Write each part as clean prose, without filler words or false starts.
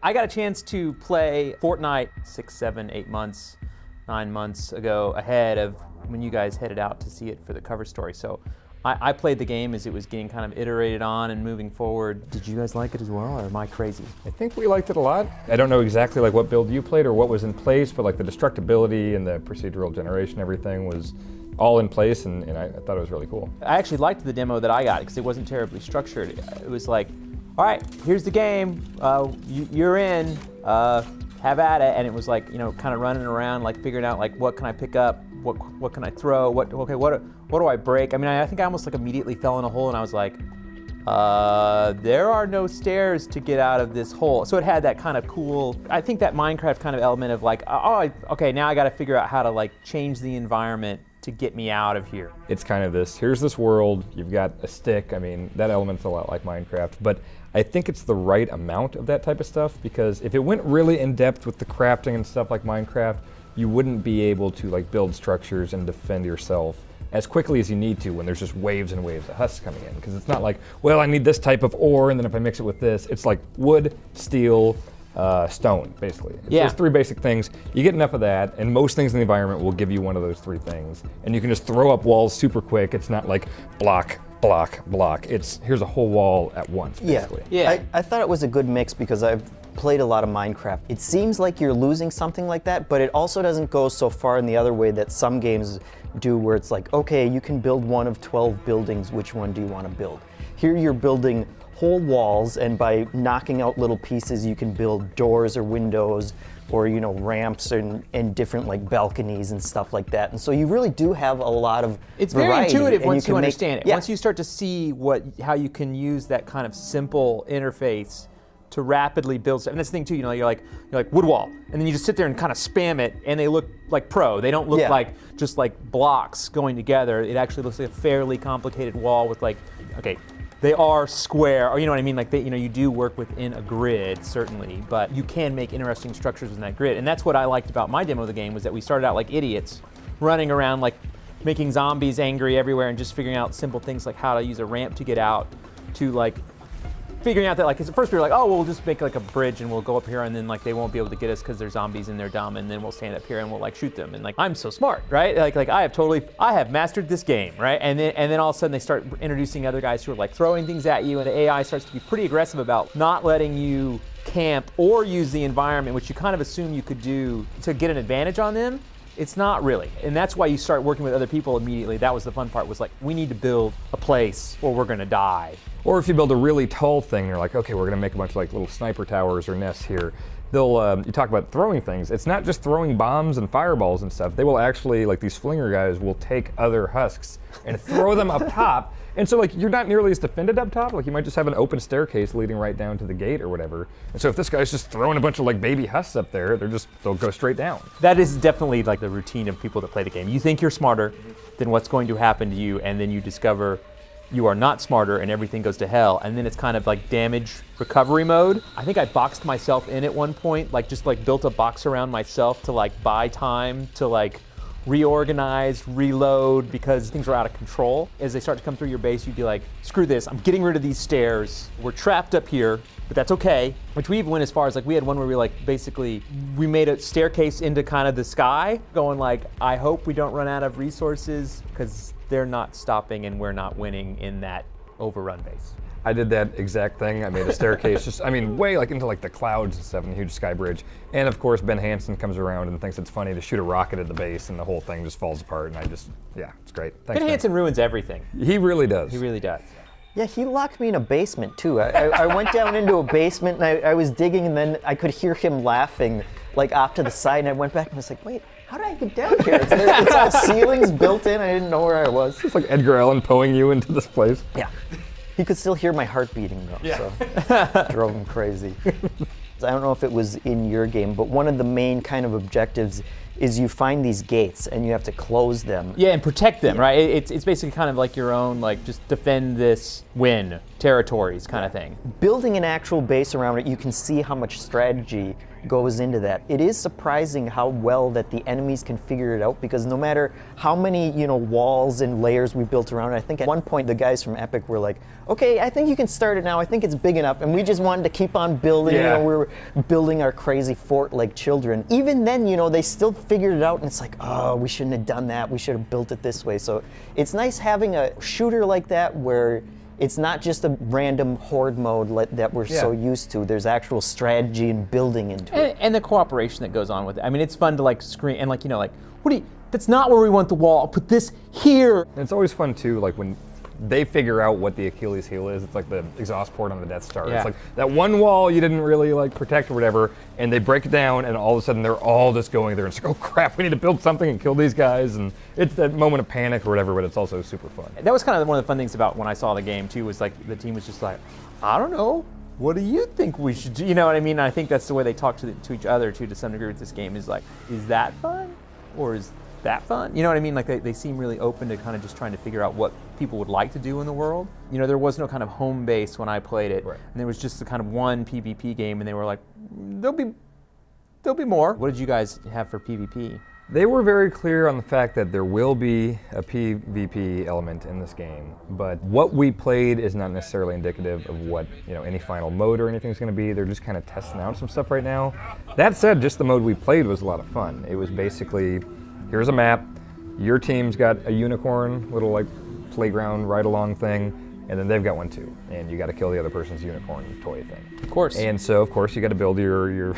I got a chance to play Fortnite 6, 7, 8 months, 9 months ago ahead of when you guys headed out to see it for the cover story. So I played the game as it was getting kind of iterated on and moving forward. Did you guys like it as well, or am I crazy? I think we liked it a lot. I don't know exactly like what build you played or what was in place, but like the destructibility and the procedural generation, everything was all in place, and I thought it was really cool. I actually liked the demo that I got because it wasn't terribly structured. It was like, all right, here's the game, you're in, have at it. And it was like, you know, kind of running around, like figuring out like, what can I pick up? What can I throw? What do I break? I mean, I think I almost like immediately fell in a hole and I was like, there are no stairs to get out of this hole. So it had that kind of cool, I think that Minecraft kind of element of like, oh, okay, now I got to figure out how to like change the environment to get me out of here. It's kind of this, here's this world, you've got a stick. I mean, that element's a lot like Minecraft, but I think it's the right amount of that type of stuff, because if it went really in depth with the crafting and stuff like Minecraft, you wouldn't be able to like build structures and defend yourself as quickly as you need to when there's just waves and waves of husks coming in. Because it's not like, well, I need this type of ore, and then if I mix it with this, it's like wood, steel, stone, basically. It's those three basic things. You get enough of that, and most things in the environment will give you one of those three things. And you can just throw up walls super quick. It's not like block, block, block. It's here's a whole wall at once, basically. Yeah. I thought it was a good mix because I've played a lot of Minecraft. It seems like you're losing something like that, but it also doesn't go so far in the other way that some games do, where it's like, okay, you can build one of 12 buildings, which one do you want to build? Here you're building whole walls, and by knocking out little pieces you can build doors or windows or, you know, ramps and different like balconies and stuff like that. And so you really do have a lot of It's variety, very intuitive and once you can understand it. Yeah. Once you start to see how you can use that kind of simple interface to rapidly build stuff. And that's the thing too, you know, you're like wood wall, and then you just sit there and kind of spam it, and they look like pro. They don't look like just like blocks going together. It actually looks like a fairly complicated wall with like, okay, they are square, or you know what I mean? Like they, you know, you do work within a grid, certainly, but you can make interesting structures within that grid. And that's what I liked about my demo of the game, was that we started out like idiots, running around like making zombies angry everywhere and just figuring out simple things like how to use a ramp to get out, to like figuring out that like, cause at first we were like, oh, we'll just make like a bridge and we'll go up here, and then like they won't be able to get us because they're zombies and they're dumb, and then we'll stand up here and we'll like shoot them, and like I'm so smart, right? Like I have mastered this game, right? And then all of a sudden they start introducing other guys who are like throwing things at you, and the AI starts to be pretty aggressive about not letting you camp or use the environment, which you kind of assume you could do to get an advantage on them. It's not really, and that's why you start working with other people immediately. That was the fun part, was like, we need to build a place or we're gonna die. Or if you build a really tall thing, you're like, okay, we're gonna make a bunch of like little sniper towers or nests here. They'll, you talk about throwing things. It's not just throwing bombs and fireballs and stuff. They will actually, like these flinger guys will take other husks and throw them up top. And so like, you're not nearly as defended up top. Like you might just have an open staircase leading right down to the gate or whatever. And so if this guy's just throwing a bunch of like baby husks up there, they'll go straight down. That is definitely like the routine of people that play the game. You think you're smarter than what's going to happen to you, and then you discover you are not smarter and everything goes to hell. And then it's kind of like damage recovery mode. I think I boxed myself in at one point, like just like built a box around myself to like buy time to like reorganize, reload, because things were out of control. As they start to come through your base, you'd be like, screw this, I'm getting rid of these stairs. We're trapped up here, but that's okay. Which we even went as far as like, we had one where we like, basically, we made a staircase into kind of the sky, going like, I hope we don't run out of resources, because they're not stopping and we're not winning in that overrun base. I did that exact thing. I made a staircase, just, I mean, way like into like the clouds and stuff, in a huge sky bridge. And of course, Ben Hansen comes around and thinks it's funny to shoot a rocket at the base, and the whole thing just falls apart. And yeah, it's great. Thanks, Ben Hansen ruins everything. He really does. He really does. Yeah, he locked me in a basement too. I went down into a basement and I was digging, and then I could hear him laughing like off to the side, and I went back and was like, wait, how did I get down here? It's all ceilings built in. I didn't know where I was. It's like Edgar Allan Poeing you into this place. Yeah. He could still hear my heart beating though, so drove him crazy. I don't know if it was in your game, but one of the main kind of objectives is you find these gates and you have to close them. Yeah, and protect them, right? It's basically kind of like your own, like just defend this, win. territories kind of thing. Building an actual base around it, you can see how much strategy goes into that. It is surprising how well that the enemies can figure it out, because no matter how many, walls and layers we built around it, I think at one point the guys from Epic were like, okay, I think you can start it now, I think it's big enough, and we just wanted to keep on building, we were building our crazy fort like children. Even then, they still figured it out, and it's like, oh, we shouldn't have done that, we should have built it this way. So it's nice having a shooter like that where it's not just a random horde mode that we're so used to. There's actual strategy and building into it. And the cooperation that goes on with it. I mean, it's fun to like scream and what do you, that's not where we want the wall, I'll put this here. And it's always fun too, like when they figure out what the Achilles heel is. It's like the exhaust port on the Death Star. It's like that one wall you didn't really like protect or whatever, and they break it down, and all of a sudden they're all just going there and it's like, oh crap, we need to build something and kill these guys, and it's that moment of panic or whatever, but it's also super fun. That was kind of one of the fun things about when I saw the game too, was like the team was just like, I don't know, what do you think we should do? You know what I mean? And I think that's the way they talk to each other too, to some degree with this game, is like, is that fun? Or is that fun? You know what I mean? Like they seem really open to kind of just trying to figure out what people would like to do in the world. There was no kind of home base when I played it. Right. And there was just the kind of one PvP game, and they were like, there'll be more. What did you guys have for PvP? They were very clear on the fact that there will be a PvP element in this game, but what we played is not necessarily indicative of what any final mode or anything is going to be. They're just kind of testing out some stuff right now. That said, just the mode we played was a lot of fun. It was basically, here's a map, your team's got a unicorn, little like playground ride-along thing, and then they've got one too, and you got to kill the other person's unicorn toy thing. Of course. And so, of course, you got to build your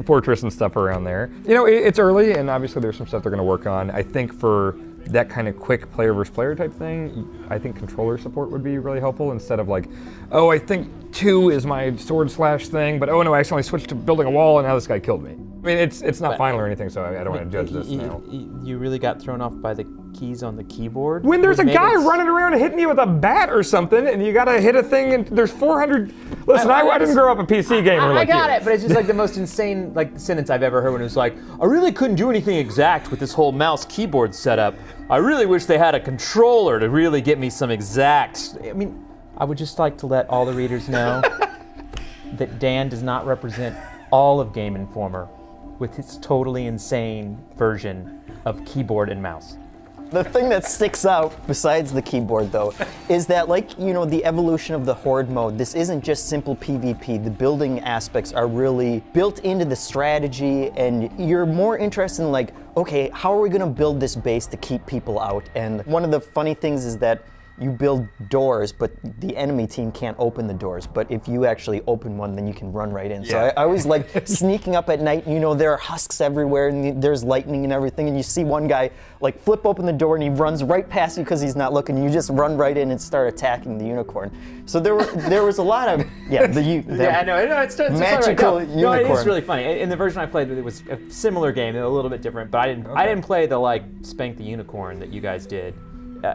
fortress and stuff around there. It's early, and obviously there's some stuff they're going to work on. I think for that kind of quick player versus player type thing, I think controller support would be really helpful, instead of like, oh, I think 2 is my sword slash thing, but oh no, I accidentally switched to building a wall and now this guy killed me. I mean, it's not final or anything, so I don't want to judge this now. You really got thrown off by the keys on the keyboard? When there's a guy running around hitting you with a bat or something, and you gotta hit a thing, and there's 400. Listen, I didn't grow up a PC gamer like you. I got it, but it's just like the most insane sentence I've ever heard, when it was like, I really couldn't do anything exact with this whole mouse keyboard setup. I really wish they had a controller to really get me some exact. I mean, I would just like to let all the readers know that Dan does not represent all of Game Informer with his totally insane version of keyboard and mouse. The thing that sticks out, besides the keyboard though, is that the evolution of the horde mode, this isn't just simple PvP. The building aspects are really built into the strategy, and you're more interested in like, okay, how are we gonna build this base to keep people out? And one of the funny things is that you build doors, but the enemy team can't open the doors. But if you actually open one, then you can run right in. So I always like sneaking up at night, there are husks everywhere, and there's lightning and everything, and you see one guy like flip open the door, and he runs right past you because he's not looking. You just run right in and start attacking the unicorn. So there was a lot of it's magical unicorn. No, it is really funny. In the version I played, it was a similar game, a little bit different, but I didn't play the like spank the unicorn that you guys did.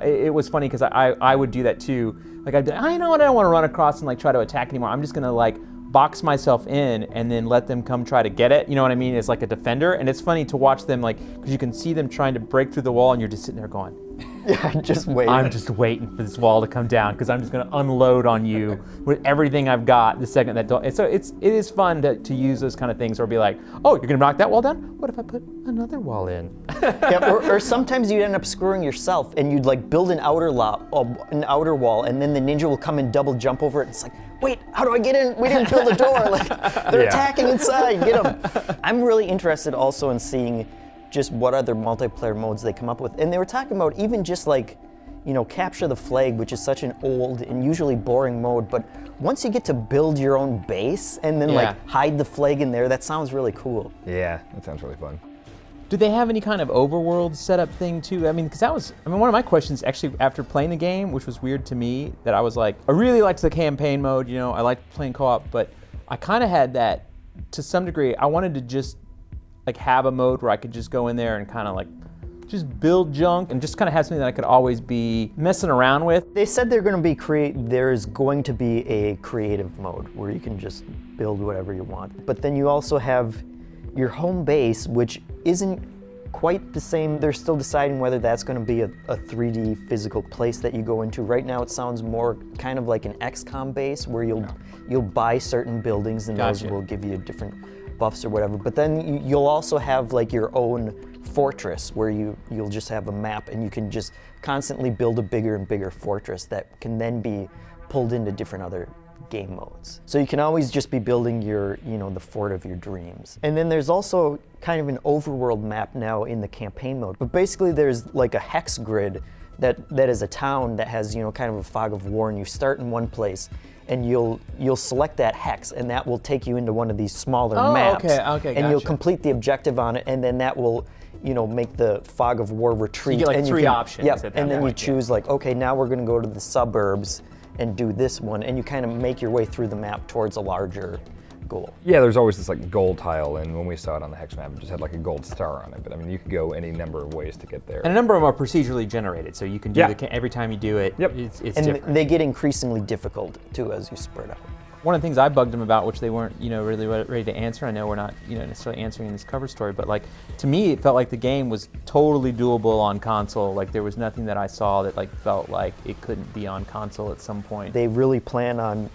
It was funny because I would do that too. Like I'd be, I know what, I don't want to run across and like try to attack anymore. I'm just gonna like box myself in and then let them come try to get it. You know what I mean? It's like a defender, and it's funny to watch them because you can see them trying to break through the wall, and you're just sitting there going, yeah, just waiting. I'm just waiting for this wall to come down because I'm just going to unload on you with everything I've got the second that door. So it is fun to use those kind of things, or be like, oh, you're going to knock that wall down? What if I put another wall in? Or sometimes you'd end up screwing yourself, and you'd like build an outer wall, and then the ninja will come and double jump over it. And it's like, wait, how do I get in? We didn't build a door. Like they're attacking inside. Get them. I'm really interested also in seeing just what other multiplayer modes they come up with. And they were talking about even just like, capture the flag, which is such an old and usually boring mode, but once you get to build your own base and then like hide the flag in there, that sounds really cool. Yeah, that sounds really fun. Do they have any kind of overworld setup thing too? I mean, because one of my questions actually after playing the game, which was weird to me, that I was like, I really liked the campaign mode, I liked playing co-op, but I kind of had that to some degree. I wanted to just like have a mode where I could just go in there and kind of like just build junk and just kind of have something that I could always be messing around with. They said there's going to be a creative mode where you can just build whatever you want. But then you also have your home base, which isn't quite the same. They're still deciding whether that's going to be a 3D physical place that you go into. Right now it sounds more kind of like an XCOM base where you'll buy certain buildings and those will give you different buffs or whatever. But then you'll also have like your own fortress where you'll just have a map and you can just constantly build a bigger and bigger fortress that can then be pulled into different other game modes. So you can always just be building your, the fort of your dreams. And then there's also kind of an overworld map now in the campaign mode. But basically there's like a hex grid that is a town that has, kind of a fog of war, and you start in one place and you'll select that hex and that will take you into one of these smaller maps. Okay, and you'll complete the objective on it, and then that will make the fog of war retreat. You get like and three options. Yep, and then you choose like, okay, now we're gonna go to the suburbs and do this one, and you kind of make your way through the map towards a larger goal. Yeah, there's always this like gold tile, and when we saw it on the hex map, it just had like a gold star on it. But I mean, you could go any number of ways to get there. And a number of them are procedurally generated, so you can do every time you do it. Yep. It's and different. They get increasingly difficult too as you spread out. One of the things I bugged them about, which they weren't, really ready to answer. I know we're not, necessarily answering in this cover story, but like to me, it felt like the game was totally doable on console. Like there was nothing that I saw that like felt like it couldn't be on console at some point. They really plan on,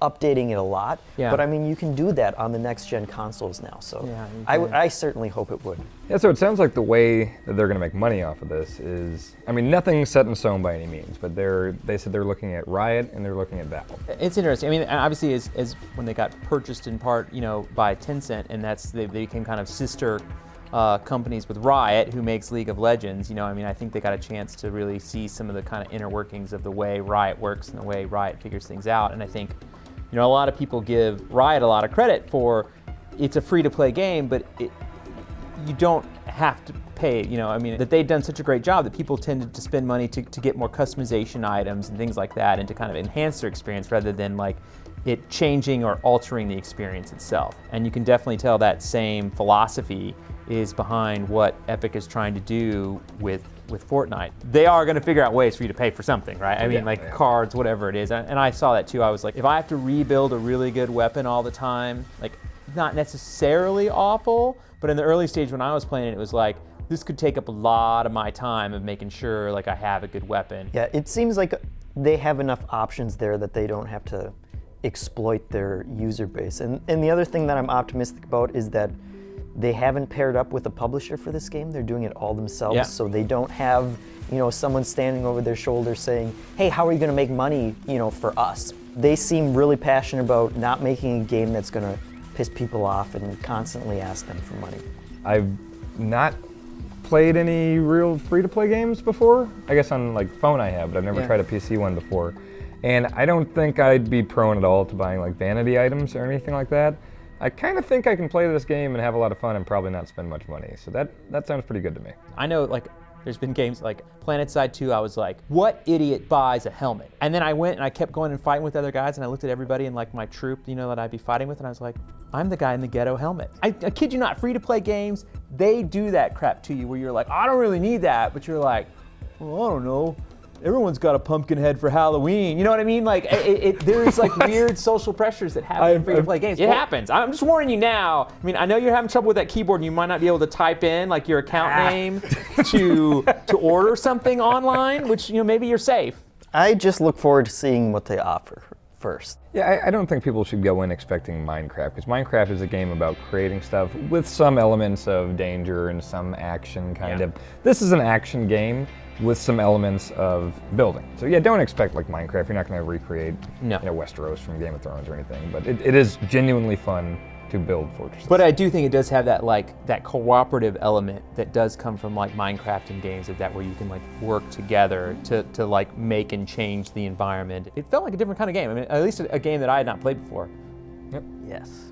updating it a lot. Yeah. But I mean, you can do that on the next gen consoles now. So Yeah, I certainly hope it would. Yeah, so it sounds like the way that they're going to make money off of this is, I mean, nothing's set in stone by any means, but they said they're looking at Riot and they're looking at Valve. It's interesting. I mean, obviously, as when they got purchased in part, by Tencent, and they became kind of sister companies with Riot, who makes League of Legends. I think they got a chance to really see some of the kind of inner workings of the way Riot works and the way Riot figures things out. And I think, a lot of people give Riot a lot of credit for it's a free-to-play game, but you don't have to pay, that they've done such a great job that people tended to spend money to get more customization items and things like that, and to kind of enhance their experience rather than like it changing or altering the experience itself. And you can definitely tell that same philosophy is behind what Epic is trying to do with Fortnite. They are going to figure out ways for you to pay for something, right? I mean, cards, whatever it is. And I saw that too. I was like, if I have to rebuild a really good weapon all the time, like not necessarily awful, but in the early stage when I was playing it, it was like, this could take up a lot of my time of making sure like I have a good weapon. Yeah, it seems like they have enough options there that they don't have to exploit their user base. And the other thing that I'm optimistic about is that they haven't paired up with a publisher for this game. They're doing it all themselves, so they don't have, someone standing over their shoulder saying, hey, how are you gonna make money, for us? They seem really passionate about not making a game that's gonna piss people off and constantly ask them for money. I've not played any real free-to-play games before. I guess on like phone I have, but I've never tried a PC one before. And I don't think I'd be prone at all to buying like vanity items or anything like that. I kind of think I can play this game and have a lot of fun and probably not spend much money. So that sounds pretty good to me. I know like there's been games like PlanetSide 2, I was like, what idiot buys a helmet? And then I went and I kept going and fighting with other guys, and I looked at everybody in like my troop, that I'd be fighting with, and I was like, I'm the guy in the ghetto helmet. I kid you not, free-to-play games, they do that crap to you where you're like, I don't really need that, but you're like, well, I don't know. Everyone's got a pumpkin head for Halloween. You know what I mean? Like, there's like weird social pressures that happen in free-to-play games. It happens. I'm just warning you now. I mean, I know you're having trouble with that keyboard and you might not be able to type in like your account name to order something online, which, maybe you're safe. I just look forward to seeing what they offer first. Yeah, I don't think people should go in expecting Minecraft, because Minecraft is a game about creating stuff with some elements of danger and some action kind of. This is an action game with some elements of building. So yeah, don't expect like Minecraft. You're not going to recreate Westeros from Game of Thrones or anything, but it is genuinely fun to build fortresses. But I do think it does have that cooperative element that does come from like Minecraft and games that where you can like work together to like make and change the environment. It felt like a different kind of game. I mean, at least a game that I had not played before. Yep. Yes.